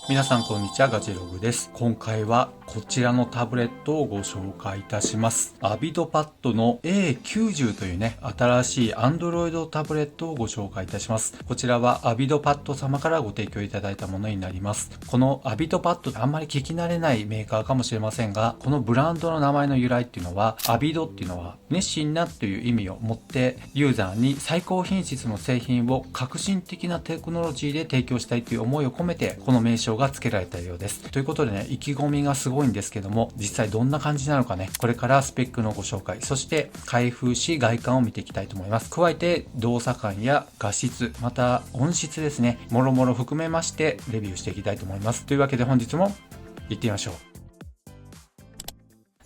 皆さんこんにちは、ガジェログです。今回はこちらのタブレットをご紹介いたします。アビドパッドの A90 というね、新しい Android タブレットをご紹介いたします。こちらはアビドパッド様からご提供いただいたものになります。このアビドパッド、あんまり聞き慣れないメーカーかもしれませんが、このブランドの名前の由来っていうのは、アビドっていうのは熱心なという意味を持って、ユーザーに最高品質の製品を革新的なテクノロジーで提供したいという思いを込めて、この名称が付けられたようです。ということでね、意気込みがすごいんですけども、実際どんな感じなのかね、これからスペックのご紹介、そして開封し外観を見ていきたいと思います。加えて動作感や画質、また音質ですね、もろもろ含めましてレビューしていきたいと思います。というわけで本日も行ってみましょう。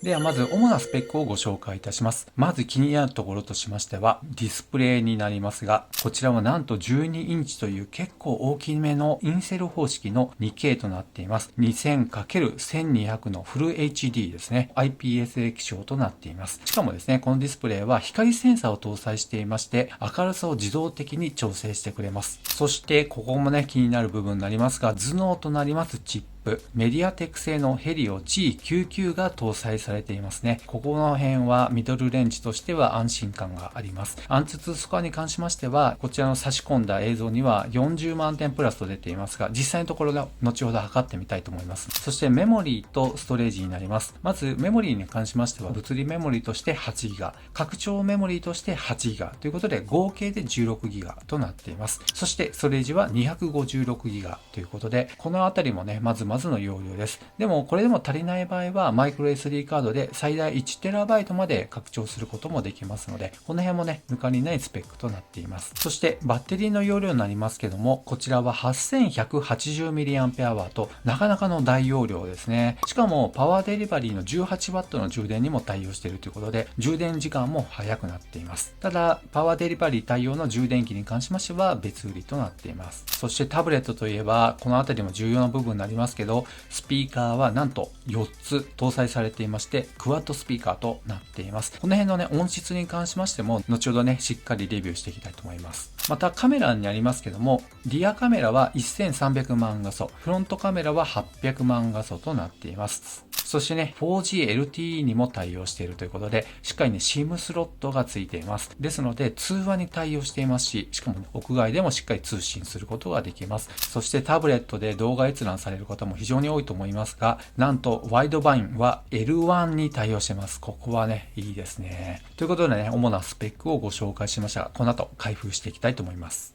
ではまず主なスペックをご紹介いたします。まず気になるところとしましてはディスプレイになりますが、こちらはなんと12インチという結構大きめのインセル方式の 2K となっています。2000×1200 のフル HD ですね。IPS 液晶となっています。しかもですね、このディスプレイは光センサーを搭載していまして、明るさを自動的に調整してくれます。そしてここもね、気になる部分になりますが、頭脳となりますチップ。メディアテック製のヘリオ G99 が搭載されていますね。ここの辺はミドルレンジとしては安心感があります。アンツツスコアに関しましては、こちらの差し込んだ映像には40万点プラスと出ていますが、実際のところが後ほど測ってみたいと思います。そしてメモリーとストレージになります。まずメモリーに関しましては、物理メモリーとして 8GB、拡張メモリーとして 8GB ということで、合計で 16GB となっています。そしてストレージは 256GB ということで、このあたりもね、まずの容量です。でもこれでも足りない場合はマイクロ SD カードで最大 1TB まで拡張することもできますので、この辺もね、抜かりないスペックとなっています。そしてバッテリーの容量になりますけども、こちらは 8180mAh となかなかの大容量ですね。しかもパワーデリバリーの 18W の充電にも対応しているということで、充電時間も速くなっています。ただパワーデリバリー対応の充電器に関しましては別売りとなっています。そしてタブレットといえばこのあたりも重要な部分になりますけど、スピーカーはなんと4つ搭載されていまして、クワッドスピーカーとなっています。この辺のね、音質に関しましても後ほどね、しっかりレビューしていきたいと思います。またカメラになりますけども、リアカメラは1300万画素、フロントカメラは800万画素となっています。そしてね、4G LTE にも対応しているということで、しっかりね、SIM スロットがついています。ですので、通話に対応していますし、しかも屋外でもしっかり通信することができます。そしてタブレットで動画閲覧される方も非常に多いと思いますが、なんとワイドバインは L1 に対応しています。ここはね、いいですね。ということでね、主なスペックをご紹介しましたが、この後開封していきたいと思います。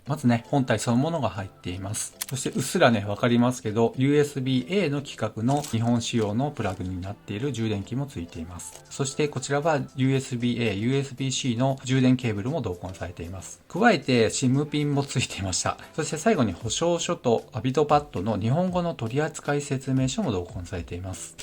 まずね、本体そのものが入っています。そしてうっすらね、わかりますけど、USB-A の規格の日本仕様のプラグになっている充電器もついています。そしてこちらは USB-A、USB-C の充電ケーブルも同梱されています。加えて SIM ピンもついていました。そして最後に保証書とアビドパッドの日本語の取扱説明書も同梱されています。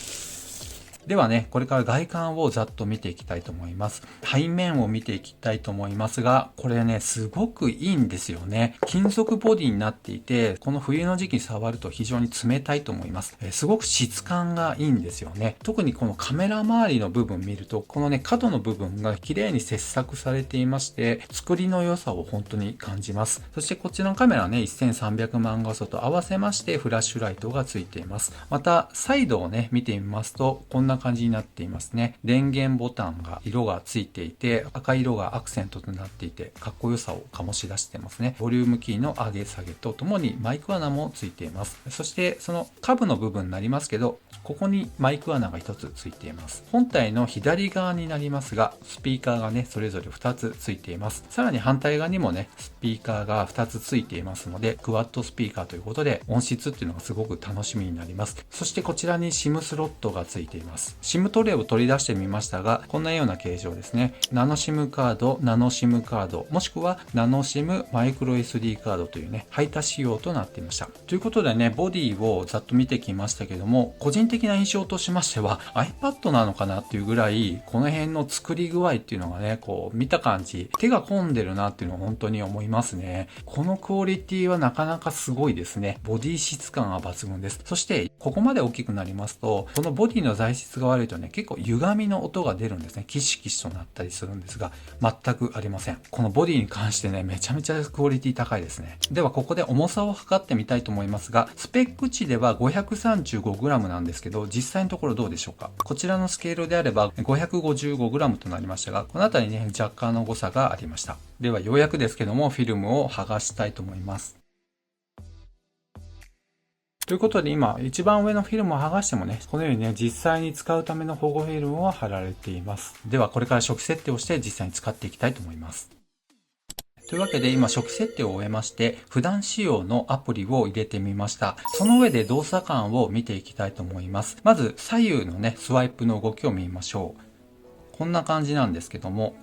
ではね、これから外観をざっと見ていきたいと思います。背面を見ていきたいと思いますが、これね、すごくいいんですよね。金属ボディになっていて、この冬の時期に触ると非常に冷たいと思います。すごく質感がいいんですよね。特にこのカメラ周りの部分見ると、このね、角の部分が綺麗に切削されていまして、作りの良さを本当に感じます。そしてこちらのカメラはね、1300万画素と合わせましてフラッシュライトがついています。また、サイドをね、見てみますと、こんな感じになっていますね。電源ボタンが色がついていて、赤色がアクセントとなっていて、かっこよさを醸し出していますね。ボリュームキーの上げ下げとともにマイク穴もついています。そしてその下部の部分になりますけど、ここにマイク穴が1つついています。本体の左側になりますが、スピーカーがね、それぞれ2つついています。さらに反対側にもね、スピーカーが2つついていますので、クワッドスピーカーということで、音質っていうのがすごく楽しみになります。そしてこちらに SIM スロットがついています。SIM トレイを取り出してみましたが、こんなような形状ですね。ナノ SIM カード、ナノ SIM カード、もしくはナノ SIM マイクロ SD カードというね、配達仕様となっていました。ということでね、ボディをざっと見てきましたけども、個人的な印象としましては iPad なのかなっていうぐらい、この辺の作り具合っていうのがね、こう見た感じ、手が込んでるなっていうのを本当に思いますね。このクオリティはなかなかすごいですね。ボディ質感は抜群です。そして、ここまで大きくなりますと、このボディの材質質が悪いとね、結構歪みの音が出るんですね。キシキシとなったりするんですが、全くありません。このボディに関してね、めちゃめちゃクオリティ高いですね。ではここで重さを測ってみたいと思いますが、スペック値では 535g なんですけど、実際のところどうでしょうか。こちらのスケールであれば 555g となりましたが、このあたりね、若干の誤差がありました。ではようやくですけども、フィルムを剥がしたいと思います。ということで今、一番上のフィルムを剥がしてもね、このようにね、実際に使うための保護フィルムは貼られています。ではこれから初期設定をして実際に使っていきたいと思います。というわけで今初期設定を終えまして、普段仕様のアプリを入れてみました。その上で動作感を見ていきたいと思います。まず左右のね、スワイプの動きを見ましょう。こんな感じなんですけども、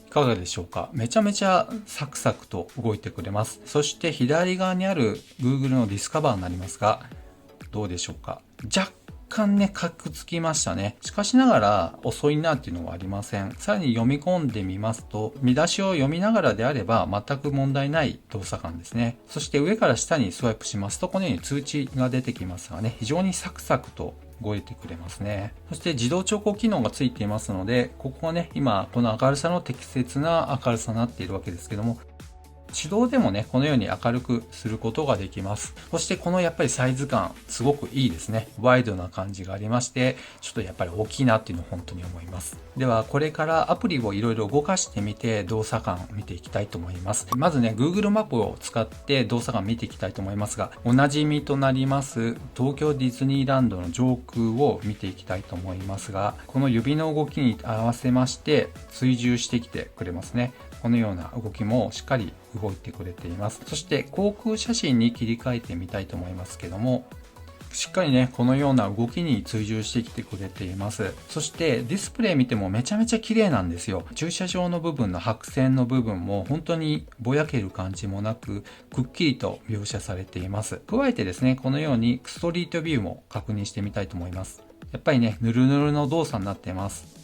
いかがでしょうか。めちゃめちゃサクサクと動いてくれます。そして左側にある Google のディスカバーになりますが、どうでしょうか。若干ね、カクつきましたね。しかしながら遅いなっていうのはありません。さらに読み込んでみますと、見出しを読みながらであれば全く問題ない動作感ですね。そして上から下にスワイプしますと、このように通知が出てきますがね、非常にサクサクと動いてくれますね。そして自動調光機能がついていますので、ここはね、今この明るさの適切な明るさになっているわけですけども、手動でもね、このように明るくすることができます。そしてこのやっぱりサイズ感、すごくいいですね。ワイドな感じがありまして、ちょっとやっぱり大きいなっていうのを本当に思います。では、これからアプリをいろいろ動かしてみて、動作感を見ていきたいと思います。まずね、Google マップを使って動作感見ていきたいと思いますが、おなじみとなります東京ディズニーランドの上空を見ていきたいと思いますが、この指の動きに合わせまして追従してきてくれますね。このような動きもしっかり動いてくれています。そして航空写真に切り替えてみたいと思いますけども、しっかりね、このような動きに追従してきてくれています。そしてディスプレイ見てもめちゃめちゃ綺麗なんですよ。駐車場の部分の白線の部分も本当にぼやける感じもなく、くっきりと描写されています。加えてですね、このようにストリートビューも確認してみたいと思います。やっぱりね、ヌルヌルの動作になっています。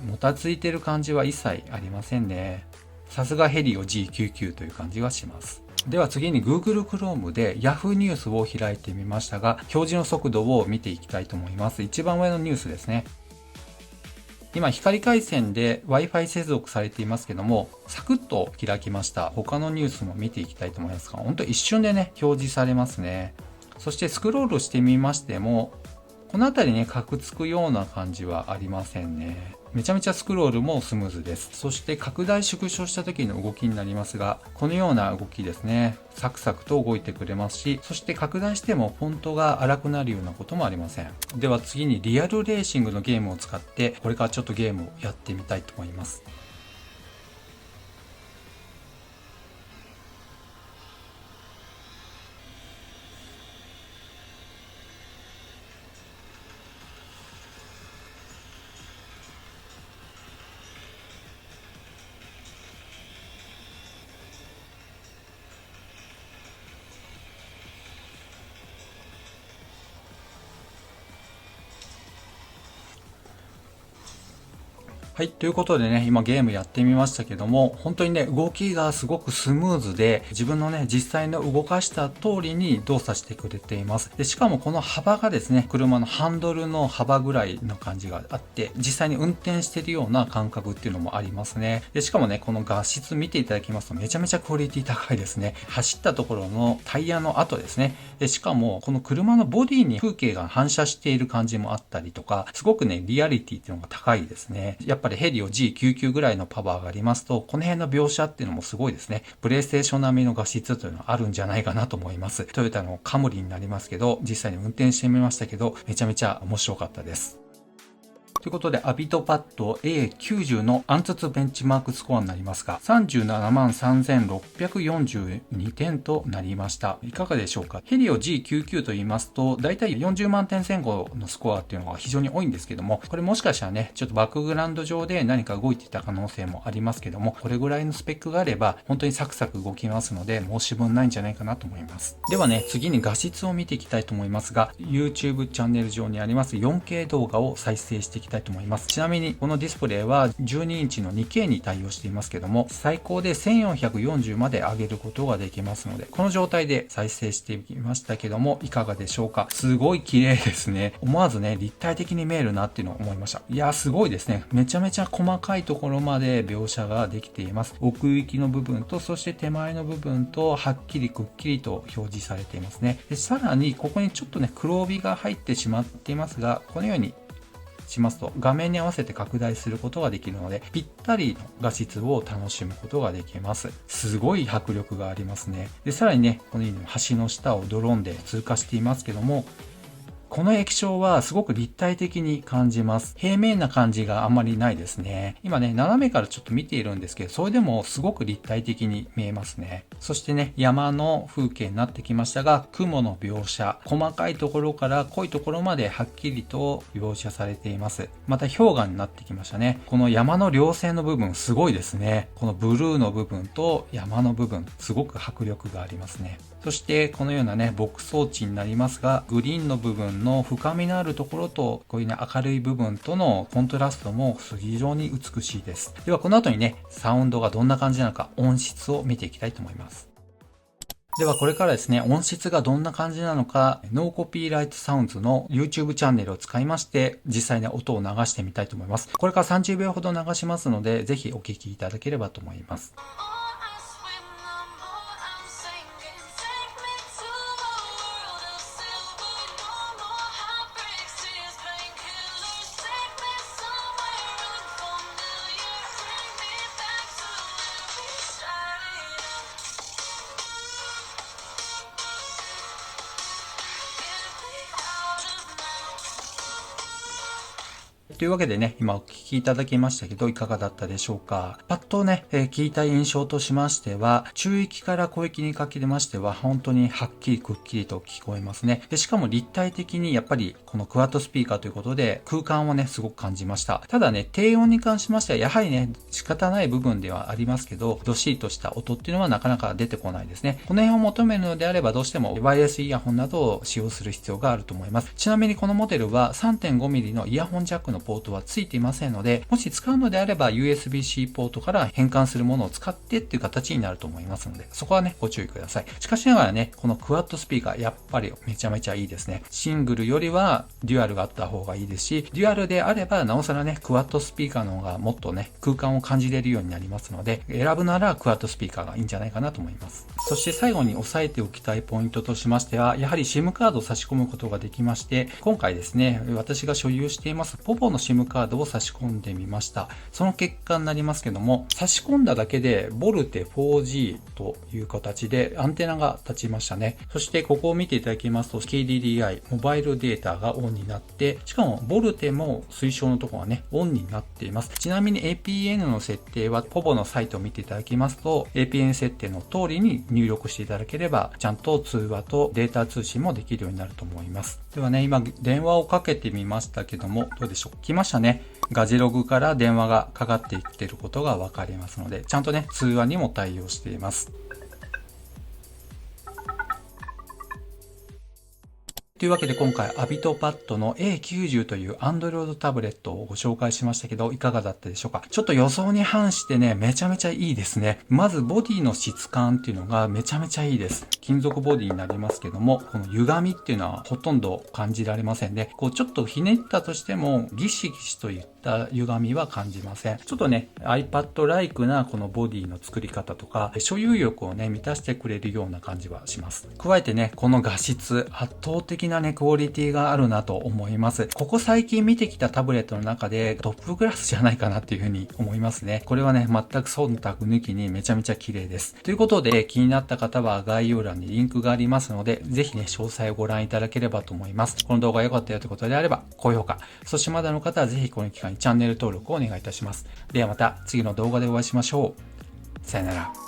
もたついてる感じは一切ありませんね。さすがヘリオ G99 という感じがします。では次に Google Chrome で Yahoo ニュースを開いてみましたが、表示の速度を見ていきたいと思います。一番上のニュースですね。今光回線で Wi-Fi 接続されていますけども、サクッと開きました。他のニュースも見ていきたいと思いますが、本当一瞬でね、表示されますね。そしてスクロールしてみましても、この辺りね、カクつくような感じはありませんね。めちゃめちゃスクロールもスムーズです。そして拡大縮小した時の動きになりますが、このような動きですね。サクサクと動いてくれますし、そして拡大してもフォントが荒くなるようなこともありません。では次にリアルレーシングのゲームを使って、これからちょっとゲームをやってみたいと思います。はい。ということでね、今ゲームやってみましたけども、本当にね、動きがすごくスムーズで、自分のね、実際の動かした通りに動作してくれています。で、しかもこの幅がですね、車のハンドルの幅ぐらいの感じがあって、実際に運転してるような感覚っていうのもありますね。で、しかもね、この画質見ていただきますと、めちゃめちゃクオリティ高いですね。走ったところのタイヤの跡ですね。で、しかも、この車のボディに風景が反射している感じもあったりとか、すごくね、リアリティっていうのが高いですね。やっぱりヘリオ G99 ぐらいのパワーがありますと、この辺の描写っていうのもすごいですね。プレイステーション並みの画質というのはあるんじゃないかなと思います。トヨタのカムリになりますけど、実際に運転してみましたけど、めちゃめちゃ面白かったです。ということで、アビトパッド A90 のアンツツベンチマークスコアになりますが、373,642 点となりました。いかがでしょうか。ヘリオ G99 と言いますと、だいたい40万点前後のスコアっていうのが非常に多いんですけども、これもしかしたらね、ちょっとバックグラウンド上で何か動いていた可能性もありますけども、これぐらいのスペックがあれば、本当にサクサク動きますので、申し分ないんじゃないかなと思います。ではね、次に画質を見ていきたいと思いますが、YouTube チャンネル上にあります 4K 動画を再生していきたいたいと思います。ちなみにこのディスプレイは12インチの 2K に対応していますけども、最高で1440まで上げることができますので、この状態で再生してみましたけども、いかがでしょうか。すごい綺麗ですね。思わずね、立体的に見えるなっていうのを思いました。いやー、すごいですね。めちゃめちゃ細かいところまで描写ができています。奥行きの部分と、そして手前の部分と、はっきりくっきりと表示されていますね。で、さらに、ここにちょっとね、黒帯が入ってしまっていますが、このようにしますと画面に合わせて拡大することができるので、ぴったりの画質を楽しむことができます。すごい迫力がありますね。で、さらにね、このように橋の下をドローンで通過していますけども、この液晶はすごく立体的に感じます。平面な感じがあんまりないですね。今ね、斜めからちょっと見ているんですけど、それでもすごく立体的に見えますね。そしてね、山の風景になってきましたが、雲の描写、細かいところから濃いところまではっきりと描写されています。また氷河になってきましたね。この山の稜線の部分すごいですね。このブルーの部分と山の部分、すごく迫力がありますね。そしてこのようなね、牧草地になりますが、グリーンの部分の深みのあるところと、こういうね、明るい部分とのコントラストも非常に美しいです。ではこの後にね、サウンドがどんな感じなのか、音質を見ていきたいと思います。ではこれからですね、音質がどんな感じなのか、ノーコピーライトサウンズの YouTube チャンネルを使いまして、実際に音を流してみたいと思います。これから30秒ほど流しますので、ぜひお聞きいただければと思います。というわけでね、今お聞きいただきましたけど、いかがだったでしょうか。パッとね、聞いた印象としましては、中域から小域にかけましては、本当にはっきりくっきりと聞こえますね。で、しかも立体的にやっぱりこのクワッドスピーカーということで、空間をね、すごく感じました。ただね、低音に関しましては、やはりね、仕方ない部分ではありますけど、どっしりとした音っていうのはなかなか出てこないですね。この辺を求めるのであれば、どうしてもワイヤレスイヤホンなどを使用する必要があると思います。ちなみにこのモデルは 3.5mm のイヤホンジャックのポートはついていませんので、もし使うのであれば USB-C ポートから変換するものを使ってっていう形になると思いますので、そこはね、ご注意ください。しかしながらね、このクワッドスピーカー、やっぱりめちゃめちゃいいですね。シングルよりはデュアルがあった方がいいですし、デュアルであればなおさらね、クワッドスピーカーの方がもっとね、空間を感じれるようになりますので、選ぶならクワッドスピーカーがいいんじゃないかなと思います。そして最後に押さえておきたいポイントとしましては、やはり SIM カードを差し込むことができまして、今回ですね、私が所有しています POVO の SIM カードを差し込んでみました。その結果になりますけども、差し込んだだけでボルテ 4G という形でアンテナが立ちましたね。そしてここを見ていただきますと KDDI モバイルデータがオンになって、しかもボルテも推奨のところがね、オンになっています。ちなみに APN の設定は POVO のサイトを見ていただきますと、APN 設定の通りに入力していただければ、ちゃんと通話とデータ通信もできるようになると思います。ではね、今電話をかけてみましたけども、どうでしょう。来ましたね。ガジログから電話がかかっていっていることがわかりますので、ちゃんとね、通話にも対応しています。というわけで今回 ABITOPAD の A90 という Android タブレットをご紹介しましたけど、いかがだったでしょうか。ちょっと予想に反してね、めちゃめちゃいいですね。まずボディの質感っていうのがめちゃめちゃいいです。金属ボディになりますけども、この歪みっていうのはほとんど感じられませんね。こうちょっとひねったとしてもギシギシといった歪みは感じません。ちょっとね、iPad-like なこのボディの作り方とか、所有欲をね、満たしてくれるような感じはします。加えてね、この画質、圧倒的なね、クオリティがあるなと思います。ここ最近見てきたタブレットの中でトップクラスじゃないかなっていうふうに思いますね。これはね、全く忖度抜きにめちゃめちゃ綺麗です。ということで、気になった方は概要欄にリンクがありますので、ぜひね、詳細をご覧いただければと思います。この動画が良かったよということであれば、高評価。そしてまだの方はぜひこの機会にチャンネル登録をお願いいたします。ではまた次の動画でお会いしましょう。さよなら。